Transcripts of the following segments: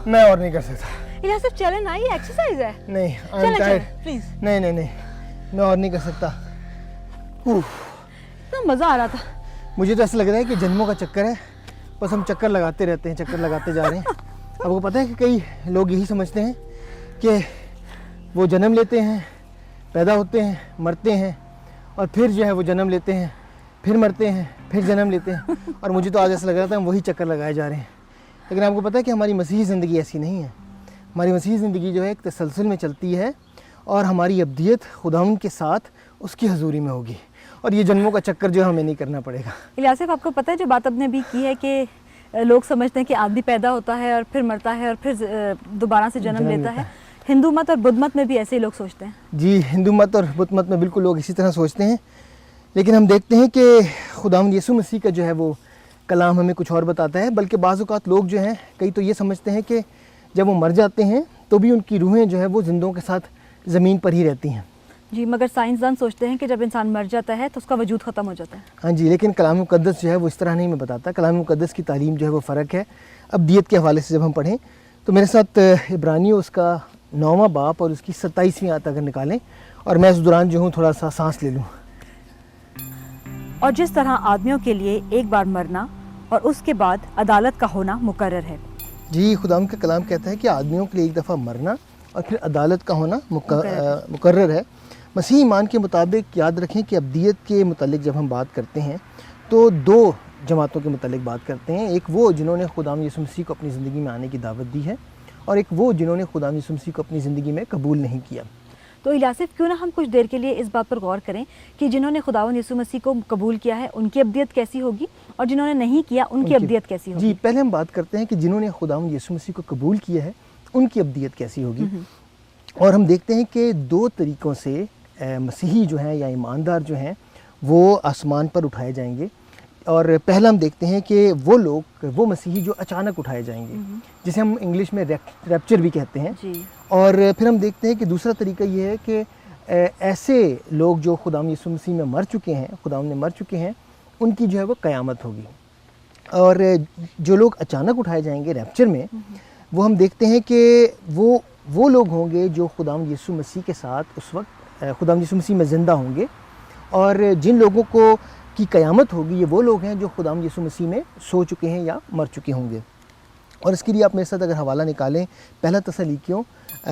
मैं और नहीं कर सकता। इलियास चले ना, ये एक्सरसाइज है। नहीं, आई एम टायर्ड प्लीज। नहीं नहीं नहीं, मैं और नहीं कर सकता। इतना मजा आ रहा था। मुझे तो ऐसा लग रहा है कि जन्मों का चक्कर है, बस हम चक्कर लगाते रहते हैं, चक्कर लगाते जा रहे हैं। आपको पता है कि कई लोग यही समझते हैं कि वो जन्म लेते हैं, पैदा होते हैं, मरते हैं और फिर जो है वो जन्म लेते हैं, फिर मरते हैं, फिर जन्म लेते हैं। और मुझे तो आज ऐसा लग रहा था हम वही चक्कर लगाए जा रहे हैं। लेकिन आपको पता है कि हमारी मसीही ज़िंदगी ऐसी नहीं है। हमारी मसीही ज़िंदगी जो है एक तसलसल में चलती है और हमारी अब्दियत खुदावंद के साथ उसकी हजूरी में होगी। और ये जन्मों का चक्कर जो हमें नहीं करना पड़ेगा। इलियास, आपको पता है जो बात आपने भी की है कि लोग समझते हैं कि आदमी पैदा होता है और फिर मरता है और फिर दोबारा से जन्म लेता है। हिंदू मत और बुद्ध मत में भी ऐसे ही लोग सोचते हैं। जी, हिंदू मत और बुद्ध मत में बिल्कुल लोग इसी तरह सोचते हैं। लेकिन हम देखते हैं कि खुदावंद यीशु मसीह का जो है वो कलाम हमें कुछ और बताता है। बल्कि बाज़ औक़ात लोग जो हैं कई तो ये समझते हैं कि जब वो मर जाते हैं तो भी उनकी रूहें जो है वो जिंदों के साथ ज़मीन पर ही रहती हैं। जी, मगर साइंसदान सोचते हैं कि जब इंसान मर जाता है तो उसका वजूद ख़त्म हो जाता है। हाँ जी, लेकिन कलाम मुक़द्दस जो है वो इस तरह नहीं मैं बताता। कलाम मुक़द्दस की तालीम जो है वो फ़र्क है। अब्दियत के हवाले से जब हम पढ़ें तो मेरे साथ इब्रानियों उसका 9वां बाप और उसकी 27वीं आयत अगर निकालें और मैं उस दौरान जो हूँ थोड़ा सा सांस ले लूँ। और जिस तरह आदमियों के लिए एक बार मरना और उसके बाद अदालत का होना मुकर्रर है। जी, खुदावंद का कलाम कहता है कि आदमियों के लिए एक दफ़ा मरना और फिर अदालत का होना मुकर्रर है। मसीह ईमान के मुताबिक याद रखें कि अब्दियत के मुतालिक जब हम बात करते हैं तो दो जमातों के मुतालिक बात करते हैं। एक वो जिन्होंने खुदावंद यीशु मसीह को अपनी ज़िंदगी में आने की दावत दी है और एक वो जिन्होंने खुदावंद यीशु मसीह को अपनी ज़िंदगी में कबूल नहीं किया। तो इलियास, क्यों ना हम कुछ देर के लिए इस बात पर गौर करें कि जिन्होंने खुदावंद यीशु मसीह को कबूल किया है उनकी अब्दियत कैसी होगी और जिन्होंने नहीं किया उनकी अब्दियत कैसी होगी। जी, पहले हम बात करते हैं कि जिन्होंने खुदावंद यीशु मसीह को कबूल किया है उनकी अब्दियत कैसी होगी। और हम देखते हैं कि दो तरीक़ों से मसीही जो हैं या ईमानदार जो हैं वो आसमान पर उठाए जाएंगे। और पहला हम देखते हैं कि वो लोग, वो मसीही जो अचानक उठाए जाएंगे, जिसे हम इंग्लिश में रैप्चर भी कहते हैं जी। और फिर हम देखते हैं कि दूसरा तरीका ये है कि ऐसे लोग जो खुदावंद यीशु मसीह में मर चुके हैं, खुदावंद में मर चुके हैं, उनकी जो है वो क़यामत होगी। और जो लोग अचानक उठाए जाएंगे रैप्चर में, वो हम देखते हैं कि वो लोग होंगे जो खुदावंद यीशु मसीह के साथ उस वक्त खुदावंद यीशु मसीह में ज़िंदा होंगे। और जिन लोगों को की क़यामत होगी ये वो लोग हैं जो खुदावंद यीशु मसीह में सो चुके हैं या मर चुके होंगे। और इसके लिए आप मेरे साथ अगर हवाला निकालें पहला तसलीकियों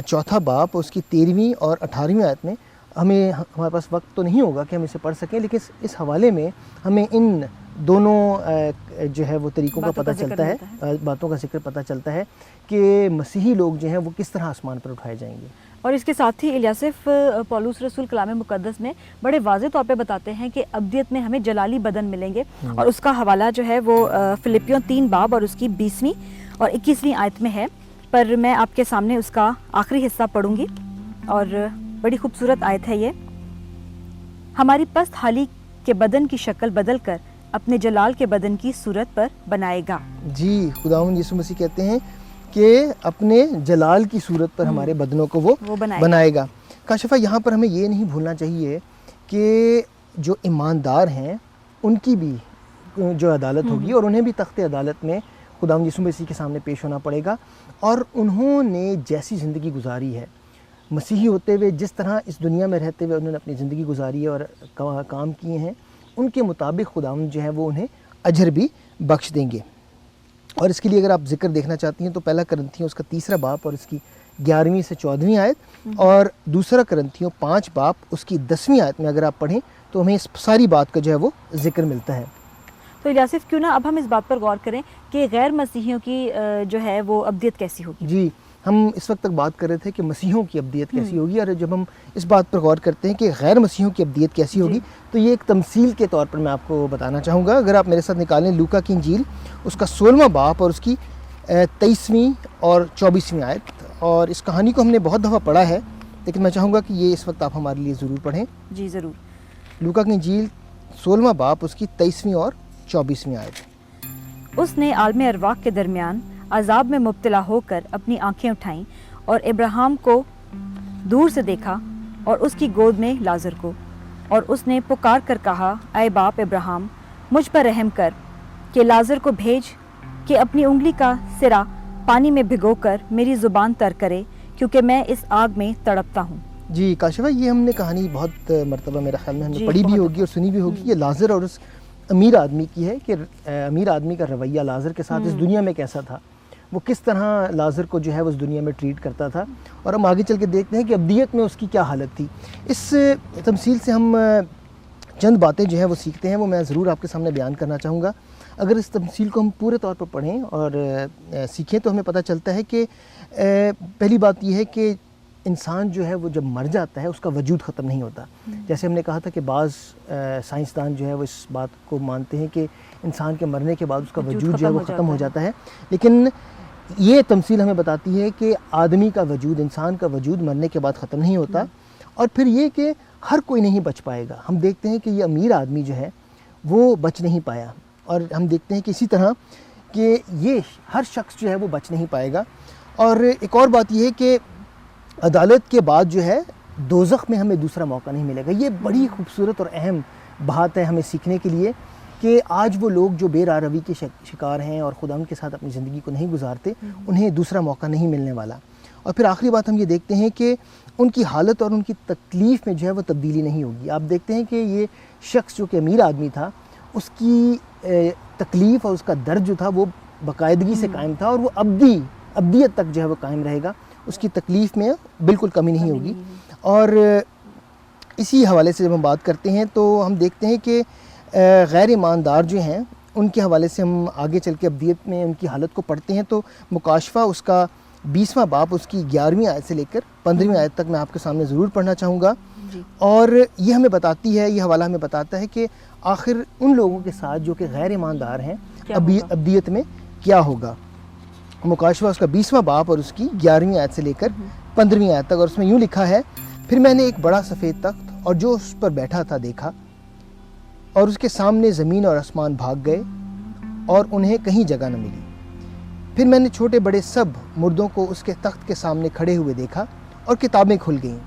4 बाप उसकी 13वीं और 18वीं आयत में, हमारे पास वक्त तो नहीं होगा कि हम इसे पढ़ सकें, लेकिन इस हवाले में हमें इन दोनों जो है वो तरीक़ों का पता चलता है, बातों का जिक्र पता चलता है कि मसीही लोग जो हैं वो किस तरह आसमान पर उठाए जाएंगे। और इसके साथ ही इलियासिफ पौलुस रसूल कलाम मुक़द्दस में बड़े वाज़ेह तौर पे बताते हैं कि अब्दियत में हमें जलाली बदन मिलेंगे। और उसका हवाला जो है वो फिलिपियों 3 बाब और उसकी 20वीं और 21वीं आयत में है। पर मैं आपके सामने उसका आखिरी हिस्सा पढ़ूंगी और बड़ी खूबसूरत आयत है ये। हमारी पस्त हाली के बदन की शक्ल बदल कर अपने जलाल के बदन की सूरत पर बनाएगा। जी, खुदावंद यीशु मसीह कहते हैं कि अपने जलाल की सूरत पर हमारे बदनों को वो बनाएगा। काशिफा, यहाँ पर हमें ये नहीं भूलना चाहिए कि जो ईमानदार हैं उनकी भी जो अदालत होगी और उन्हें भी तख्ते अदालत में खुदावंद यीशु मसीह के सामने पेश होना पड़ेगा। और उन्होंने जैसी ज़िंदगी गुजारी है मसीही होते हुए, जिस तरह इस दुनिया में रहते हुए उन्होंने अपनी ज़िंदगी गुजारी है और काम किए हैं, उनके मुताबिक खुदावंद जो है वो उन्हें अजर भी बख्श देंगे। और इसके लिए अगर आप जिक्र देखना चाहती हैं तो पहला करंथियों उसका 3रा बाप और उसकी 11वीं से 14वीं आयत और दूसरा करंथियों 5 बाप उसकी 10वीं आयत में अगर आप पढ़ें तो हमें इस सारी बात का जो है वो जिक्र मिलता है। तो इलियासिफ, क्यों ना अब हम इस बात पर गौर करें कि गैर मसीहियों की जो है वो अब्दियत कैसी होगी। जी, हम इस वक्त तक बात कर रहे थे कि मसीहों की अब्दियत कैसी होगी, और जब हम इस बात पर गौर करते हैं कि गैर मसीहों की अब्दियत कैसी होगी तो ये एक तमसील के तौर पर मैं आपको बताना चाहूँगा। अगर आप मेरे साथ निकालें लूका की इंजील उसका 16वां बाप और उसकी 23वीं और 24वीं आयत। और इस कहानी को हमने बहुत दफ़ा पढ़ा है, लेकिन मैं चाहूँगा कि ये इस वक्त आप हमारे लिए ज़रूर पढ़ें। जी ज़रूर। लूका की इंजील 16वां बाप उसकी 23वीं और 24वीं आयत। उसने आलम अरवाह के दरमियान अजाब में मुब्तला होकर अपनी आंखें उठाईं और इब्राहिम को दूर से देखा और उसकी गोद में लाजर को, और उसने पुकार कर कहा, ऐ बाप इब्राहिम, मुझ पर रहम कर कि लाजर को भेज कि अपनी उंगली का सिरा पानी में भिगोकर मेरी जुबान तर करे, क्योंकि मैं इस आग में तड़पता हूँ। जी काशिफा, ये हमने कहानी बहुत मरतबा मेरा ख्याल में हमने जी, पढ़ी भी बहुत होगी और सुनी भी होगी। ये लाज़र और उस अमीर आदमी की है कि अमीर आदमी का रवैया लाज़र के साथ इस दुनिया में कैसा था, वो किस तरह लाज़र को जो है वो उस दुनिया में ट्रीट करता था, और हम आगे चल के देखते हैं कि अब्दियत में उसकी क्या हालत थी। इस तमसील से हम चंद बातें जो है वो सीखते हैं, वो मैं ज़रूर आपके सामने बयान करना चाहूँगा। अगर इस तमसील को हम पूरे तौर पर पढ़ें और सीखें तो हमें पता चलता है कि पहली बात यह है कि इंसान जो है वो जब मर जाता है उसका वजूद ख़त्म नहीं होता। जैसे हमने कहा था कि बाज़ साइंसदान जो है वो इस बात को मानते हैं कि इंसान के मरने के बाद उसका वजूद जो है वो ख़त्म हो जाता है, लेकिन ये तमसील हमें बताती है कि आदमी का वजूद, इंसान का वजूद मरने के बाद ख़त्म नहीं होता। और फिर ये कि हर कोई नहीं बच पाएगा। हम देखते हैं कि ये अमीर आदमी जो है वो बच नहीं पाया, और हम देखते हैं कि इसी तरह कि ये हर शख्स जो है वो बच नहीं पाएगा। और एक और बात यह है कि अदालत के बाद जो है दोज़ख में हमें दूसरा मौका नहीं मिलेगा। ये बड़ी खूबसूरत और अहम बात है हमें सीखने के लिए कि आज वो लोग जो बेरारवी के शिकार हैं और खुदा के साथ अपनी ज़िंदगी को नहीं गुजारते, उन्हें दूसरा मौका नहीं मिलने वाला। और फिर आखिरी बात हम ये देखते हैं कि उनकी हालत और उनकी तकलीफ़ में जो है वो तब्दीली नहीं होगी। आप देखते हैं कि ये शख्स जो कि अमीर आदमी था, उसकी तकलीफ़ और उसका दर्द जो था वो बाकायदगी से कायम था, और वो अब्दियत तक जो है वो कायम रहेगा। उसकी तकलीफ़ में बिल्कुल कमी नहीं होगी। और इसी हवाले से जब हम बात करते हैं तो हम देखते हैं कि गैर ईमानदार जो हैं उनके हवाले से हम आगे चल के अब्दियत में उनकी हालत को पढ़ते हैं तो मुकाशफा उसका 20वां बाब उसकी 11वीं आयत से लेकर 15वीं आयत तक मैं आपके सामने ज़रूर पढ़ना चाहूँगा। और ये हमें बताती है, ये हवाला हमें बताता है कि आखिर उन लोगों के साथ जो कि गैर ईमानदार हैं अब्दियत में क्या होगा। मुकाशफा उसका 20वां बाब और उसकी 11वीं आयत से लेकर 15वीं आयत तक, और उसमें यूँ लिखा है, फिर मैंने एक बड़ा सफ़ेद तख्त और जो उस पर बैठा था देखा, और उसके सामने ज़मीन और आसमान भाग गए और उन्हें कहीं जगह न मिली। फिर मैंने छोटे बड़े सब मुर्दों को उसके तख्त के सामने खड़े हुए देखा और किताबें खुल गईं।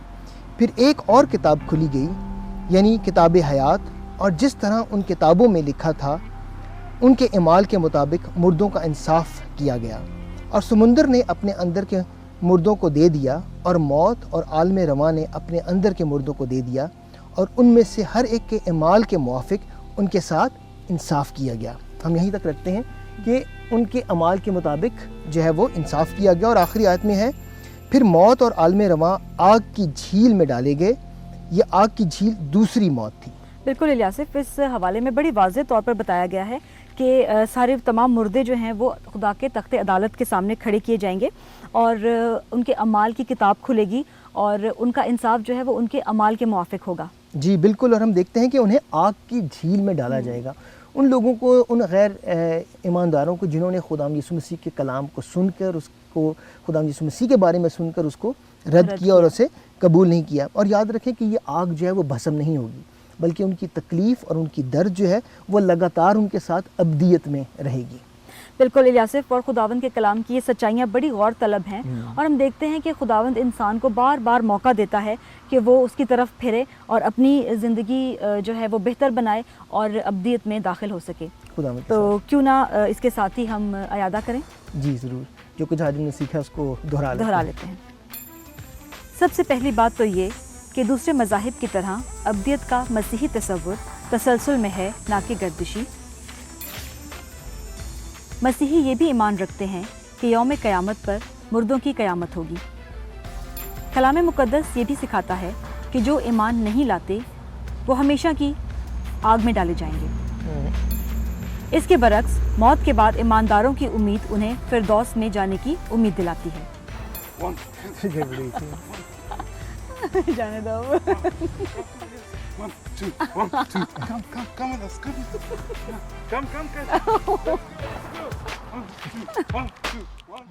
फिर एक और किताब खुली गई, यानी किताब हयात, और जिस तरह उन किताबों में लिखा था उनके इमाल के मुताबिक मुर्दों का इंसाफ किया गया। और समुंदर ने अपने अंदर के मुर्दों को दे दिया, और मौत और आलम रवा ने अपने अंदर के मुर्दों को दे दिया, और उनमें से हर एक के इमाल के मुआफिक उनके साथ इंसाफ किया गया। हम यहीं तक रखते हैं कि उनके अमाल के मुताबिक जो है वो इंसाफ किया गया। और आखिरी आयत में है, फिर मौत और आलम रवा आग की झील में डाले गए। ये आग की झील दूसरी मौत थी। बिल्कुल इलियासिफ, इस हवाले में बड़ी वाज़ेह तौर पर बताया गया है कि सारे तमाम मुर्दे जो हैं वो खुदा के तख्ते अदालत के सामने खड़े किए जाएंगे, और उनके अमाल की किताब खुलेगी, और उनका इंसाफ जो है वो उनके अमाल के मुआफिक होगा। जी बिल्कुल। और हम देखते हैं कि उन्हें आग की झील में डाला जाएगा। उन लोगों को, उन गैर ईमानदारों को जिन्होंने खुदाम यीशु मसीह के कलाम को सुनकर, उसको खुदाम यीशु मसीह के बारे में सुनकर उसको रद्द किया और उसे कबूल नहीं किया। और याद रखें कि ये आग जो है वो भस्म नहीं होगी, बल्कि उनकी तकलीफ़ और उनकी दर्द जो है वो लगातार उनके साथ अब्दियत में रहेगी। बिल्कुल इलियासिफ, और खुदावंद के कलाम की ये सच्चाइयाँ बड़ी गौर तलब हैं, और हम देखते हैं कि खुदावंद इंसान को बार बार मौका देता है कि वो उसकी तरफ फिरे और अपनी ज़िंदगी जो है वो बेहतर बनाए और अब्दियत में दाखिल हो सके। तो क्यों ना इसके साथ ही हम अयादा करें। जी ज़रूर, जो कुछ आज हमने सीखा उसको दोहरा लेते हैं। सबसे पहली बात तो ये कि दूसरे मज़ाहिब की तरह अब्दियत का मसीही तसव्वुर तसलसल में है, ना कि गर्दिशी। मसीही ये भी ईमान रखते हैं कि यौम क़यामत पर मुर्दों की क़यामत होगी। कलाम मुक़द्दस ये भी सिखाता है कि जो ईमान नहीं लाते वो हमेशा की आग में डाले जाएंगे। इसके बरक्स मौत के बाद ईमानदारों की उम्मीद उन्हें फिरदौस में जाने की उम्मीद दिलाती है। जाने दो। 1 2 1 2 come with us, come. Come guys. 1 2 1 2 1